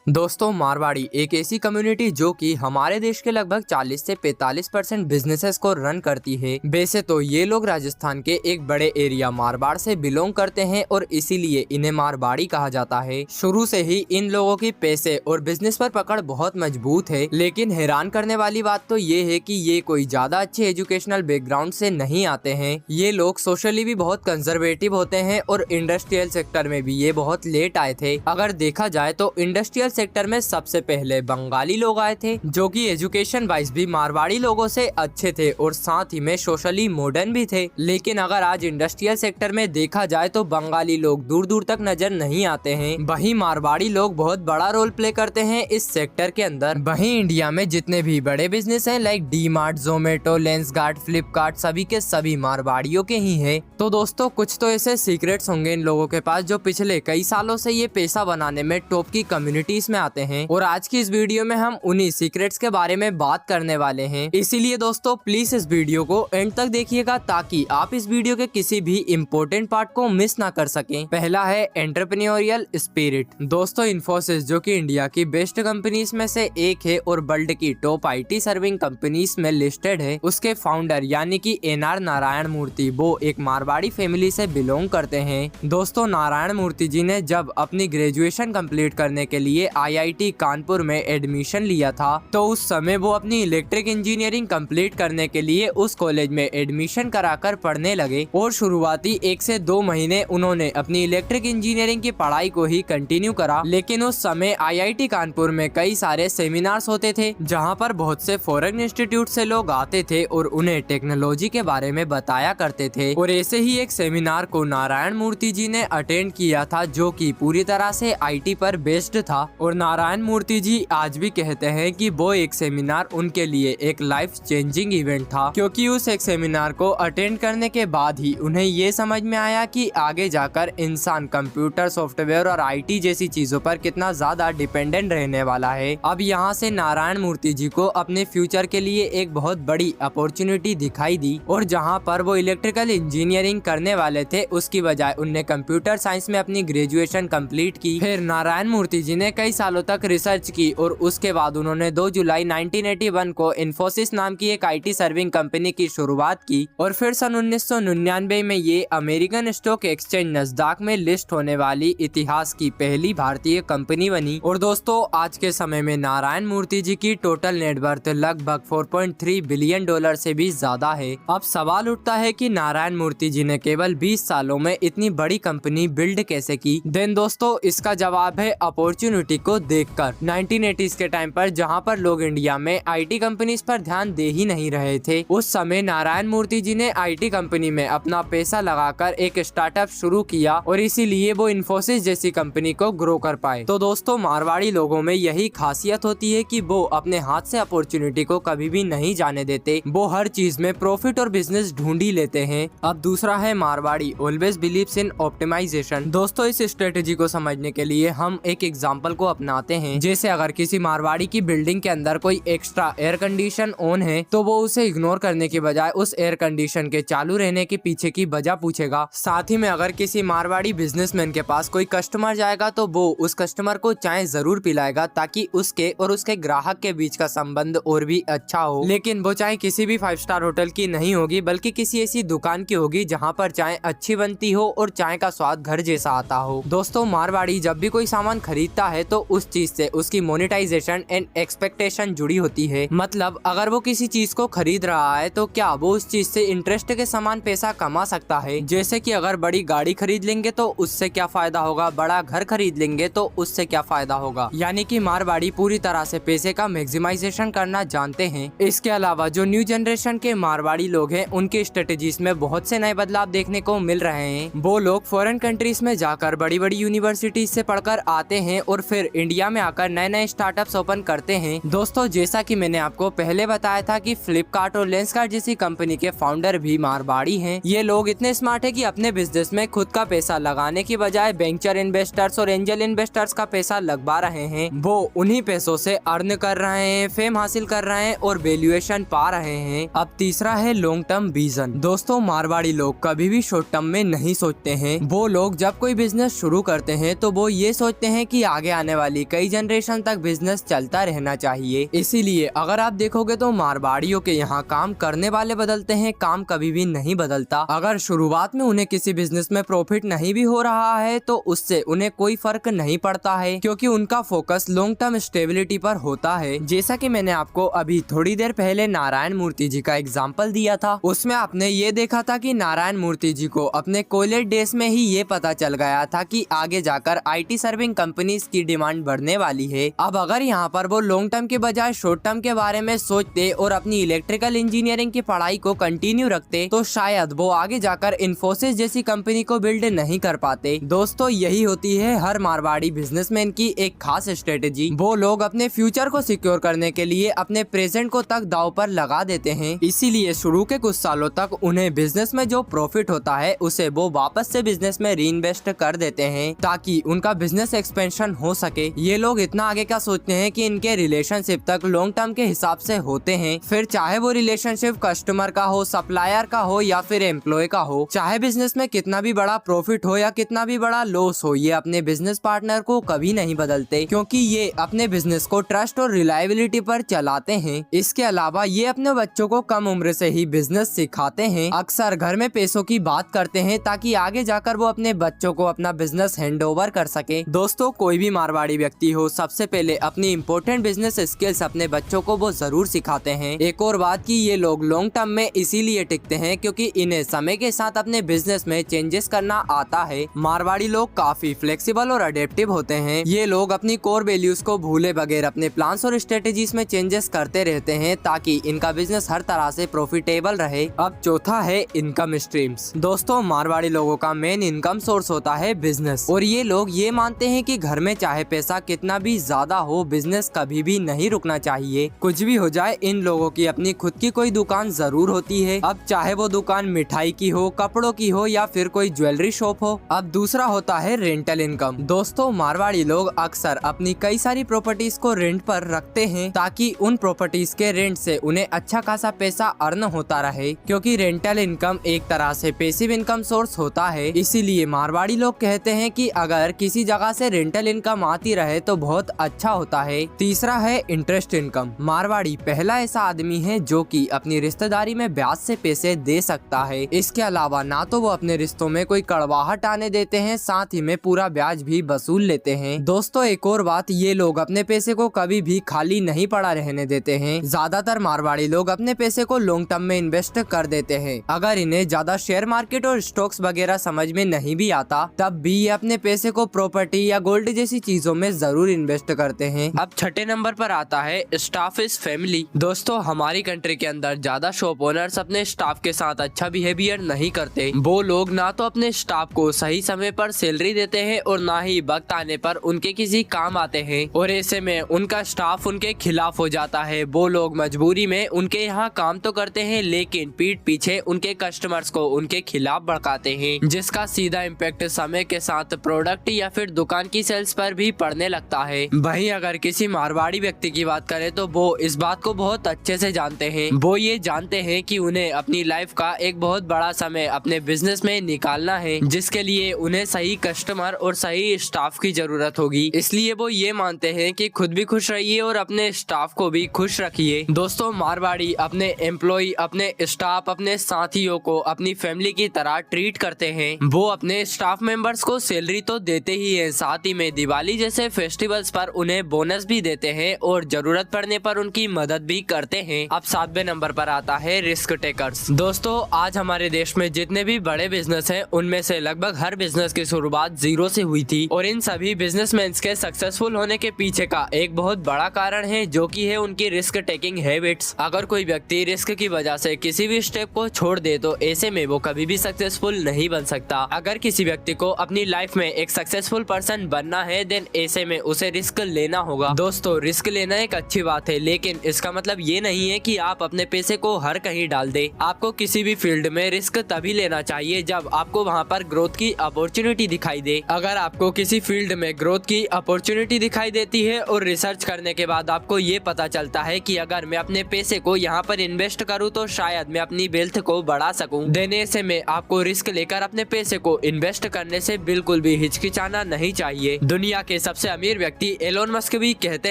दोस्तों, मारवाड़ी एक ऐसी कम्युनिटी जो कि हमारे देश के लगभग 40 से 45% बिजनेसेस को रन करती है। वैसे तो ये लोग राजस्थान के एक बड़े एरिया मारवाड़ से बिलोंग करते हैं और इसीलिए इन्हें मारवाड़ी कहा जाता है। शुरू से ही इन लोगों की पैसे और बिजनेस पर पकड़ बहुत मजबूत है। लेकिन हैरान करने वाली बात तो ये है कि ये कोई ज्यादा अच्छे एजुकेशनल बैकग्राउंड से नहीं आते हैं। ये लोग सोशली भी बहुत कंजर्वेटिव होते हैं और इंडस्ट्रियल सेक्टर में भी ये बहुत लेट आए थे। अगर देखा जाए तो इंडस्ट्रियल सेक्टर में सबसे पहले बंगाली लोग आए थे, जो कि एजुकेशन वाइज भी मारवाड़ी लोगों से अच्छे थे और साथ ही में सोशली मॉडर्न भी थे। लेकिन अगर आज इंडस्ट्रियल सेक्टर में देखा जाए तो बंगाली लोग दूर दूर तक नजर नहीं आते हैं। वहीं मारवाड़ी लोग बहुत बड़ा रोल प्ले करते हैं इस सेक्टर के अंदर। वहीं इंडिया में जितने भी बड़े बिजनेस हैं like D Mart, Zomato, Lenskart, Flipkart, सभी के सभी मारवाड़ियों के ही है। तो दोस्तों, कुछ तो ऐसे सीक्रेट्स होंगे इन लोगों के पास जो पिछले कई सालों से ये पैसा बनाने में टॉप की कम्युनिटीज में आते हैं। और आज की इस वीडियो में हम उन्हीं सीक्रेट्स के बारे में बात करने वाले हैं। इसीलिए दोस्तों, प्लीज इस वीडियो को एंड तक देखिएगा ताकि आप इस वीडियो के किसी भी इम्पोर्टेंट पार्ट को मिस ना कर सकें। पहला है एंटरप्रेन्योरियल स्पिरिट। दोस्तों, इन्फोसिस जो कि इंडिया की बेस्ट कंपनीज में से एक है और वर्ल्ड की टॉप IT सर्विंग कंपनीज में लिस्टेड है, उसके फाउंडर यानी कि NR नारायण मूर्ति वो एक मारवाड़ी फैमिली से बिलोंग करते हैं। दोस्तों, नारायण मूर्ति जी ने जब अपनी ग्रेजुएशन कंप्लीट करने के लिए IIT कानपुर में एडमिशन लिया था तो उस समय वो अपनी इलेक्ट्रिक इंजीनियरिंग कंप्लीट करने के लिए उस कॉलेज में एडमिशन कराकर पढ़ने लगे और शुरुआती 1 से 2 महीने उन्होंने अपनी इलेक्ट्रिक इंजीनियरिंग की पढ़ाई को ही कंटिन्यू करा। लेकिन उस समय IIT कानपुर में कई सारे सेमिनार्स होते थे जहाँ पर बहुत से फॉरेन इंस्टीट्यूट से लोग आते थे और उन्हें टेक्नोलॉजी के बारे में बताया करते थे। और ऐसे ही एक सेमिनार को नारायण मूर्ति जी ने अटेंड किया था जो कि पूरी तरह से IT पर बेस्ड था। और नारायण मूर्ति जी आज भी कहते हैं कि वो एक सेमिनार उनके लिए एक लाइफ चेंजिंग इवेंट था, क्योंकि उस एक सेमिनार को अटेंड करने के बाद ही उन्हें ये समझ में आया कि आगे जाकर इंसान कंप्यूटर, सॉफ्टवेयर और IT जैसी चीजों पर कितना ज्यादा डिपेंडेंट रहने वाला है। अब यहाँ से नारायण मूर्ति जी को अपने फ्यूचर के लिए एक बहुत बड़ी अपॉर्चुनिटी दिखाई दी और जहाँ पर वो इलेक्ट्रिकल इंजीनियरिंग करने वाले थे उसकी बजाय उनने कंप्यूटर साइंस में अपनी ग्रेजुएशन कंप्लीट की। फिर नारायण मूर्ति जी ने कई सालों तक रिसर्च की और उसके बाद उन्होंने 2 जुलाई 1981 को इन्फोसिस नाम की एक IT सर्विंग कंपनी की शुरुआत की और फिर सन 1999 में ये अमेरिकन स्टॉक एक्सचेंज नस्डाक में लिस्ट होने वाली इतिहास की पहली भारतीय कंपनी बनी। और दोस्तों, आज के समय में नारायण मूर्ति जी की टोटल नेटवर्थ लगभग $4.3 बिलियन से भी ज्यादा है। अब सवाल उठता है कि नारायण मूर्ति जी ने केवल 20 सालों में इतनी बड़ी कंपनी बिल्ड कैसे की। देन दोस्तों, इसका जवाब है अपॉर्चुनिटी को देखकर। 1980s के टाइम पर जहां पर लोग इंडिया में IT कंपनीज पर ध्यान दे ही नहीं रहे थे, उस समय नारायण मूर्ति जी ने IT कंपनी में अपना पैसा लगाकर एक स्टार्टअप शुरू किया और इसीलिए वो इन्फोसिस जैसी कंपनी को ग्रो कर पाए। तो दोस्तों, मारवाड़ी लोगों में यही खासियत होती है कि वो अपने हाथ से अपॉर्चुनिटी को कभी भी नहीं जाने देते। वो हर चीज में प्रॉफिट और बिजनेस ढूंढ ही लेते हैं। अब दूसरा है Marwari always believes in optimization. दोस्तों, इस स्ट्रेटेजी को समझने के लिए हम एक एग्जांपल को अपनाते हैं। जैसे अगर किसी मारवाड़ी की बिल्डिंग के अंदर कोई एक्स्ट्रा एयर कंडीशन ऑन है तो वो उसे इग्नोर करने के बजाय उस एयर कंडीशन के चालू रहने के पीछे की वजह पूछेगा। साथ ही में अगर किसी मारवाड़ी बिजनेसमैन के पास कोई कस्टमर जाएगा तो वो उस कस्टमर को चाय जरूर पिलाएगा ताकि उसके और उसके ग्राहक के बीच का संबंध और भी अच्छा हो। लेकिन वो चाय किसी भी 5 स्टार होटल की नहीं होगी बल्कि किसी ऐसी दुकान की होगी जहाँ पर चाय अच्छी बनती हो और चाय का स्वाद घर जैसा आता हो। दोस्तों, मारवाड़ी जब भी कोई सामान खरीदता है तो उस चीज से उसकी मोनेटाइजेशन एंड एक्सपेक्टेशन जुड़ी होती है। मतलब अगर वो किसी चीज को खरीद रहा है तो क्या वो उस चीज से इंटरेस्ट के समान पैसा कमा सकता है। जैसे कि अगर बड़ी गाड़ी खरीद लेंगे तो उससे क्या फायदा होगा, बड़ा घर खरीद लेंगे तो उससे क्या फायदा होगा। यानी कि मारवाड़ी पूरी तरह से पैसे का मैक्सिमाइजेशन करना जानते हैं। इसके अलावा जो न्यू जनरेशन के मारवाड़ी लोग हैं उनके स्ट्रेटेजीज में बहुत से नए बदलाव देखने को मिल रहे हैं। वो लोग फॉरेन कंट्रीज में जाकर बड़ी बड़ी यूनिवर्सिटीज से पढ़कर आते हैं और फिर इंडिया में आकर नए नए स्टार्टअप्स ओपन करते हैं। दोस्तों, जैसा कि मैंने आपको पहले बताया था कि फ्लिपकार्ट और लेंसकार्ट जैसी कंपनी के फाउंडर भी मारवाड़ी हैं। ये लोग इतने स्मार्ट है कि अपने बिजनेस में खुद का पैसा लगाने की बजाय वेंचर इन्वेस्टर्स और एंजल इन्वेस्टर्स का पैसा लगवा रहे हैं। वो उन्हीं पैसों से अर्न कर रहे हैं, फेम हासिल कर रहे हैं और वैल्यूएशन पा रहे हैं। अब तीसरा है लॉन्ग टर्म विजन। दोस्तों, मारवाड़ी लोग कभी भी शॉर्ट टर्म में नहीं सोचते हैं। वो लोग जब कोई बिजनेस शुरू करते हैं तो वो ये सोचते हैं कि आगे आने आने वाली कई जनरेशन तक बिजनेस चलता रहना चाहिए। इसीलिए अगर आप देखोगे तो मारवाड़ियों के यहाँ काम करने वाले बदलते हैं, काम कभी भी नहीं बदलता। अगर शुरुआत में उन्हें किसी बिजनेस में प्रॉफिट नहीं भी हो रहा है तो उससे उन्हें कोई फर्क नहीं पड़ता है, क्योंकि उनका फोकस लॉन्ग टर्म स्टेबिलिटी पर होता है। जैसा कि मैंने आपको अभी थोड़ी देर पहले नारायण मूर्ति जी का एग्जाम्पल दिया था, उसमें आपने ये देखा था कि नारायण मूर्ति जी को अपने कॉलेज डेज में ही ये पता चल गया था कि आगे जाकर IT सर्विंग कंपनीज की डिमांड बढ़ने वाली है। अब अगर यहाँ पर वो लॉन्ग टर्म के बजाय शॉर्ट टर्म के बारे में सोचते और अपनी इलेक्ट्रिकल इंजीनियरिंग की पढ़ाई को कंटिन्यू रखते तो शायद वो आगे जाकर इन्फोसिस जैसी कंपनी को बिल्ड नहीं कर पाते। दोस्तों, यही होती है हर मारवाड़ी बिजनेसमैन की एक खास स्ट्रेटेजी। वो लोग अपने फ्यूचर को सिक्योर करने के लिए अपने प्रेजेंट को तक दांव पर लगा देते हैं। इसीलिए शुरू के कुछ सालों तक उन्हें बिजनेस में जो प्रॉफिट होता है उसे वो वापस से बिजनेस में रीइन्वेस्ट कर देते हैं ताकि उनका बिजनेस एक्सपेंशन हो सके। ये लोग इतना आगे का सोचते हैं कि इनके रिलेशनशिप तक लॉन्ग टर्म के हिसाब से होते हैं, फिर चाहे वो रिलेशनशिप कस्टमर का हो, सप्लायर का हो या फिर एम्प्लॉय का हो। चाहे बिजनेस में कितना भी बड़ा प्रॉफिट हो या कितना भी बड़ा लॉस हो, ये अपने बिजनेस पार्टनर को कभी नहीं बदलते, क्योंकि ये अपने बिजनेस को ट्रस्ट और रिलायबिलिटी पर चलाते हैं। इसके अलावा ये अपने बच्चों को कम उम्र से ही बिजनेस सिखाते हैं। अक्सर घर में पैसों की बात करते हैं ताकि आगे जाकर वो अपने बच्चों को अपना बिजनेस हैंड ओवर कर सके। दोस्तों, कोई भी मारवाड़ी व्यक्ति हो, सबसे पहले अपनी इम्पोर्टेंट बिजनेस स्किल्स अपने बच्चों को वो जरूर सिखाते हैं। एक और बात कि ये लोग लॉन्ग टर्म में इसीलिए टिकते हैं क्योंकि इन्हें समय के साथ अपने बिजनेस में चेंजेस करना आता है। मारवाड़ी लोग काफी फ्लेक्सिबल और अडेप्टिव होते हैं। ये लोग अपनी कोर वैल्यूज को भूले बगैर अपने प्लान्स और स्ट्रेटेजीज में चेंजेस करते रहते हैं ताकि इनका बिजनेस हर तरह से प्रॉफिटेबल रहे। अब चौथा है इनकम स्ट्रीम्स। दोस्तों, मारवाड़ी लोगों का मेन इनकम सोर्स होता है बिजनेस, और ये लोग ये मानते हैं कि घर में चाहे पैसा कितना भी ज्यादा हो, बिजनेस कभी भी नहीं रुकना चाहिए। कुछ भी हो जाए, इन लोगों की अपनी खुद की कोई दुकान जरूर होती है। अब चाहे वो दुकान मिठाई की हो, कपड़ों की हो या फिर कोई ज्वेलरी शॉप हो। अब दूसरा होता है रेंटल इनकम। दोस्तों, मारवाड़ी लोग अक्सर अपनी कई सारी प्रॉपर्टीज को रेंट पर रखते हैं ताकि उन प्रॉपर्टीज के रेंट से उन्हें अच्छा खासा पैसा अर्न होता रहे, क्योंकि रेंटल इनकम एक तरह से पैसिव इनकम सोर्स होता है। इसीलिए मारवाड़ी लोग कहते हैं कि अगर किसी जगह से रेंटल इनकम आती रहे तो बहुत अच्छा होता है। तीसरा है इंटरेस्ट इनकम। मारवाड़ी पहला ऐसा आदमी है जो कि अपनी रिश्तेदारी में ब्याज से पैसे दे सकता है। इसके अलावा ना तो वो अपने रिश्तों में कोई कड़वाहट आने देते हैं, साथ ही में पूरा ब्याज भी वसूल लेते हैं। दोस्तों, एक और बात, ये लोग अपने पैसे को कभी भी खाली नहीं पड़ा रहने देते हैं। ज्यादातर मारवाड़ी लोग अपने पैसे को लॉन्ग टर्म में इन्वेस्ट कर देते हैं। अगर इन्हें ज्यादा शेयर मार्केट और स्टॉक्स वगैरह समझ में नहीं भी आता, तब भी ये अपने पैसे को प्रॉपर्टी या गोल्ड जैसी चीजों में जरूर इन्वेस्ट करते हैं। अब छठे नंबर पर आता है स्टाफ इज फैमिली। दोस्तों, हमारी कंट्री के अंदर ज्यादा शॉप ओनर्स अपने स्टाफ के साथ अच्छा बिहेवियर नहीं करते। वो लोग ना तो अपने स्टाफ को सही समय पर सैलरी देते हैं और ना ही वक्त आने पर उनके किसी काम आते हैं, और ऐसे में उनका स्टाफ उनके खिलाफ हो जाता है। वो लोग मजबूरी में उनके यहाँ काम तो करते हैं, लेकिन पीठ पीछे उनके कस्टमर्स को उनके खिलाफ भड़काते हैं, जिसका सीधा इम्पैक्ट समय के साथ प्रोडक्ट या फिर दुकान की सेल्स पर भी पड़ने लगता है। वहीं अगर किसी मारवाड़ी व्यक्ति की बात करें तो वो इस बात को बहुत अच्छे से जानते हैं। वो ये जानते हैं कि उन्हें अपनी लाइफ का एक बहुत बड़ा समय अपने बिजनेस में निकालना है, जिसके लिए उन्हें सही कस्टमर और सही स्टाफ की जरूरत होगी। इसलिए वो ये मानते हैं कि खुद भी खुश रहिए और अपने स्टाफ को भी खुश रखिए। दोस्तों, मारवाड़ी अपने एम्प्लॉय, अपने स्टाफ, अपने साथियों को अपनी फैमिली की तरह ट्रीट करते हैं। वो अपने स्टाफ मेंबर्स को सैलरी तो देते ही है, साथ ही में दिवाली जैसे फेस्टिवल्स पर उन्हें बोनस भी देते हैं और जरूरत पड़ने पर उनकी मदद भी करते हैं। अब 7वें नंबर पर आता है रिस्क टेकर्स। दोस्तों, आज हमारे देश में जितने भी बड़े बिजनेस हैं, उनमें से लगभग हर बिजनेस की शुरुआत जीरो से हुई थी, और इन सभी बिजनेसमैन के सक्सेसफुल होने के पीछे का एक बहुत बड़ा कारण है, जो कि है उनकी रिस्क टेकिंग हैबिट्स। अगर कोई व्यक्ति रिस्क की वजह से किसी भी स्टेप को छोड़ दे तो ऐसे में वो कभी भी सक्सेसफुल नहीं बन सकता। अगर किसी व्यक्ति को अपनी लाइफ में एक सक्सेसफुल पर्सन बनना है, देन ऐसे में उसे रिस्क लेना होगा। दोस्तों, रिस्क लेना एक अच्छी बात है, लेकिन इसका मतलब ये नहीं है कि आप अपने पैसे को हर कहीं डाल दे। आपको किसी भी फील्ड में रिस्क तभी लेना चाहिए जब आपको वहाँ पर ग्रोथ की अपॉर्चुनिटी दिखाई दे। अगर आपको किसी फील्ड में ग्रोथ की अपॉर्चुनिटी दिखाई देती है और रिसर्च करने के बाद आपको ये पता चलता है कि अगर मैं अपने पैसे को यहाँ पर इन्वेस्ट करूँ तो शायद मैं अपनी वेल्थ को बढ़ा सकूँ, देने से में आपको रिस्क लेकर अपने पैसे को इन्वेस्ट करने से बिल्कुल भी हिचकिचाना नहीं चाहिए। दुनिया के सबसे अमीर व्यक्ति एलोन मस्क भी कहते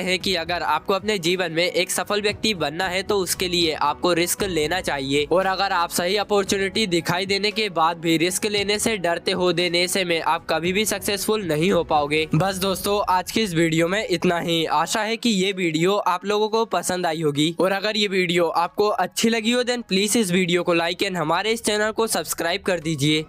हैं कि अगर आपको अपने जीवन में एक सफल व्यक्ति बनना है तो उसके लिए आपको रिस्क लेना चाहिए, और अगर आप सही अपॉर्चुनिटी दिखाई देने के बाद भी रिस्क लेने से डरते हो, देने से में आप कभी भी सक्सेसफुल नहीं हो पाओगे। बस दोस्तों, आज की इस वीडियो में इतना ही। आशा है कि ये वीडियो आप लोगों को पसंद आई होगी, और अगर ये वीडियो आपको अच्छी लगी हो देन प्लीज इस वीडियो को लाइक एंड हमारे इस चैनल को सब्सक्राइब कर दीजिए।